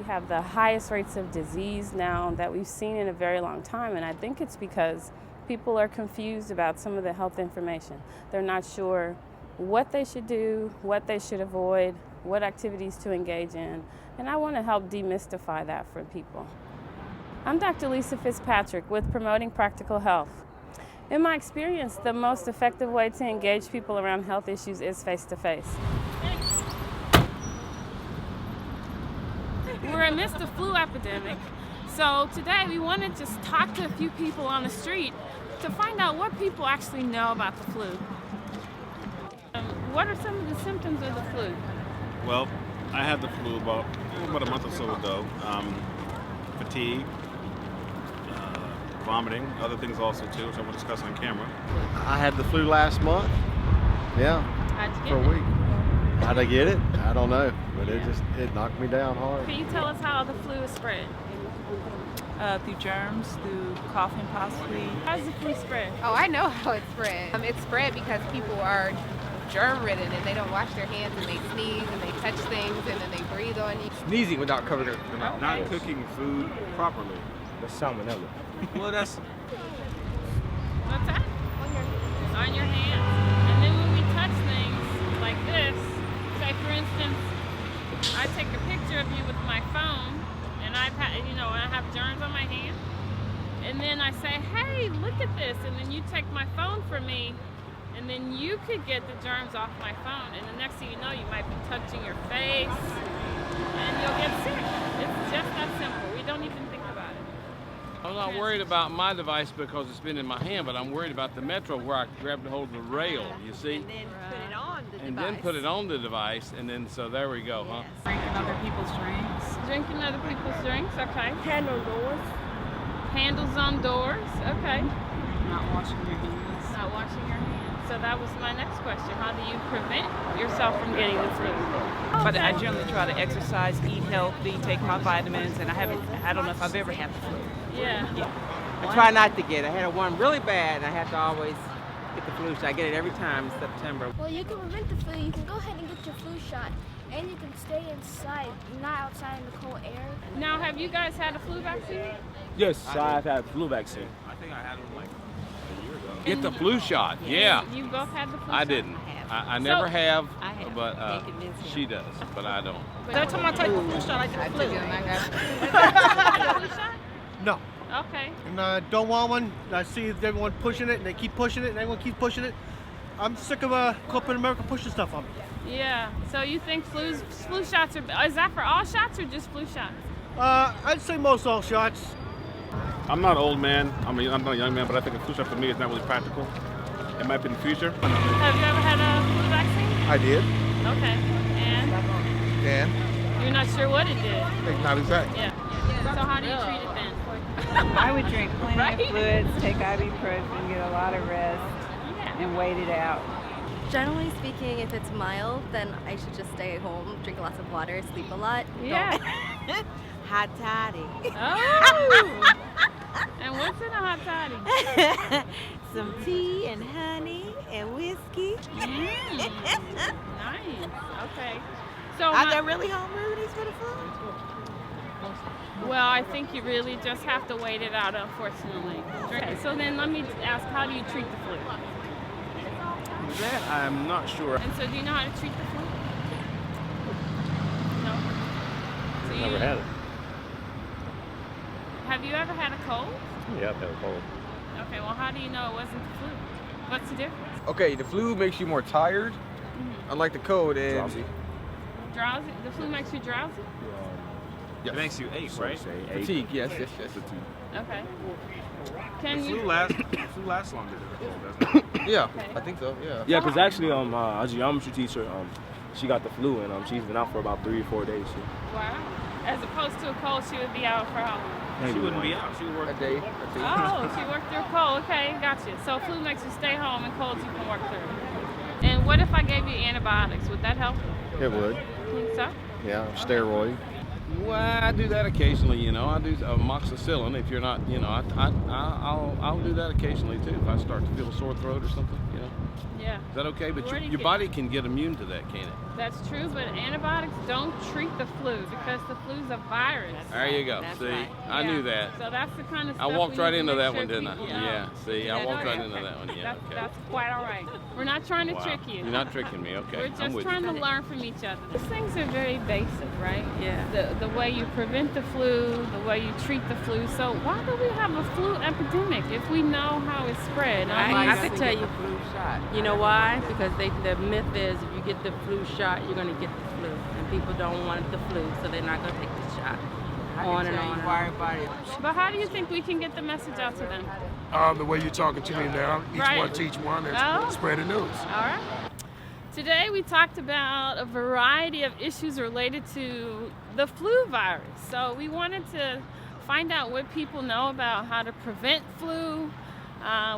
we have the highest rates of disease now that we've seen in a very long time, and I think it's because people are confused about some of the health information. They're not sure what they should do, what they should avoid, what activities to engage in, and I want to help demystify that for people. I'm Dr. Lisa Fitzpatrick with Promoting Practical Health. In my experience, the most effective way to engage people around health issues is face-to-face. We're amidst a flu epidemic, so today we want to just talk to a few people on the street to find out what people actually know about the flu. What are some of the symptoms of the flu? Well, I had the flu about a month or so ago. Fatigue, vomiting, other things also too, which I will discuss on camera. I had the flu last month. Yeah. How'd you get for a week. How'd I get it? I don't know, but Yeah. it knocked me down hard. Can you tell us how the flu is spread? Through germs, through coughing possibly. How does the flu spread? Oh, I know how it's spread. It's spread because people are germ-ridden and they don't wash their hands and they sneeze and they touch things and then they breathe on you. Sneezing without covering their mouth. Not cooking food properly. That's salmonella. Well, that's What's that? On your hands. And then when we touch things like this, say for instance, I take a picture of you with my phone and I have germs on my hand. And then I say, hey, look at this. And then you take my phone from me and then you could get the germs off my phone. And the next thing you know, you might be touching your face and you'll get sick. It's just that simple. We don't even think about it. I'm not worried about my device because it's been in my hand, but I'm worried about the Metro where I grabbed a hold of the rail, you see? And then put it on the And device. then put it on the device, and then, so there we go, huh? Drinking other people's drinks. Drinking other people's drinks, okay. Handle doors. Handles on doors, okay. Not washing your hands. Not washing your hands. So that was my next question. How do you prevent yourself from getting the flu? But I generally try to exercise, eat healthy, take my vitamins, and I don't know if I've ever had the flu. Yeah. I try not to get it. I had one really bad, and I have to always get the flu shot. I get it every time in September. Well, you can prevent the flu. You can go ahead and get your flu shot, and you can stay inside, not outside in the cold air. Now, have you guys had a flu vaccine? Yes, I've had flu vaccine. I think I had one like a year ago. Get the flu shot, yeah. You both had the flu I shot? didn't. I never have, I have. but she does, but I don't. Every time I take the flu shot, I get the flu. Flu shot? No, Okay. and I don't want one. I see everyone pushing it, and they keep pushing it, and everyone keeps pushing it. I'm sick of corporate America pushing stuff on me. Yeah. So you think flu shots are? Is that for all shots or just flu shots? I'd say most all shots. I'm not an old man. I'm not a young man, but I think a flu shot for me is not really practical. It might be in the future. Have you ever had a flu vaccine? I did. Okay. And And you're not sure what it did? not exactly. Yeah. So how do you treat it then? I would drink plenty Right? of fluids, take ibuprofen, get a lot of rest, Yeah. and wait it out. Generally speaking, if it's mild, then I should just stay at home, drink lots of water, sleep a lot. Yeah. Hot toddy. Oh. And what's in a hot toddy? Some tea and honey and whiskey. Nice. Okay. So Are there really home remedies for the flu? well, I think you really just have to wait it out, unfortunately. Okay. So then let me ask, how do you treat the flu? That I'm not sure. And so do you know how to treat the flu? No. So Never had it. Have you ever had a cold? Yeah, I've had a cold. Okay. Well, how do you know it wasn't the flu? What's the difference? Okay, the flu makes you more tired, unlike the cold, and Drowsy. Drowsy? The flu makes you drowsy? It makes you ache, right? fatigue. Yes. Okay. The Can flu you? lasts longer than the cold, doesn't it? Yeah, Okay. I think so. Yeah. Yeah, because actually, our geometry teacher, she got the flu, and she's been out for about 3 or 4 days. Wow. As opposed to a cold, she would be out for how long? She wouldn't be out. She would work A day. Oh, she worked through a cold. Okay, gotcha. So flu makes you stay home, and colds you can work through. And what if I gave you antibiotics? Would that help? It would. Think so? Yeah, steroid. Well, I do that occasionally, you know. I do amoxicillin. If you're not, you know, I'll do that occasionally too. If I start to feel a sore throat or something, you know. Yeah. Is that okay? But Where do you your get- body can get immune to that, can't it? That's true, but antibiotics don't treat the flu because the flu's a virus. There you go. That's See, right. I Yeah. knew that. So that's the kind of I stuff walked we right need to into make that sure one, didn't I? people know. Yeah. See, I Yeah, walked no, right okay. into that one. Yeah. Okay. That's quite all right. We're not trying to Wow. trick you. You're not tricking me. Okay. We're I'm just with trying you. to learn from each other. These things are very basic, right? Yeah. The way you prevent the flu, the way you treat the flu. So why do we have a flu epidemic if we know how it's spread? I could tell you flu shot. You know why? Because the myth is if you get the flu shot, you're going to get the flu. And people don't want the flu, so they're not going to take the shot. On and on. But how do you think we can get the message out to them? The way you're talking to me now, each Right. one teach one and Oh. spread the news. All right. Today we talked about a variety of issues related to the flu virus. So we wanted to find out what people know about how to prevent flu.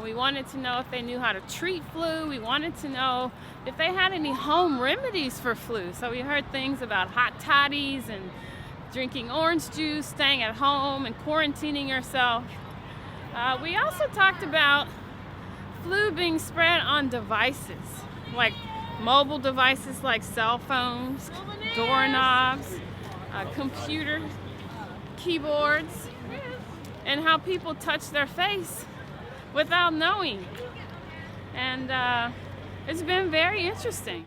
We wanted to know if they knew how to treat flu. We wanted to know if they had any home remedies for flu. So we heard things about hot toddies and drinking orange juice, staying at home and quarantining yourself. We also talked about flu being spread on devices, like mobile devices like cell phones, doorknobs, computer keyboards, and how people touch their face without knowing. And it's been very interesting.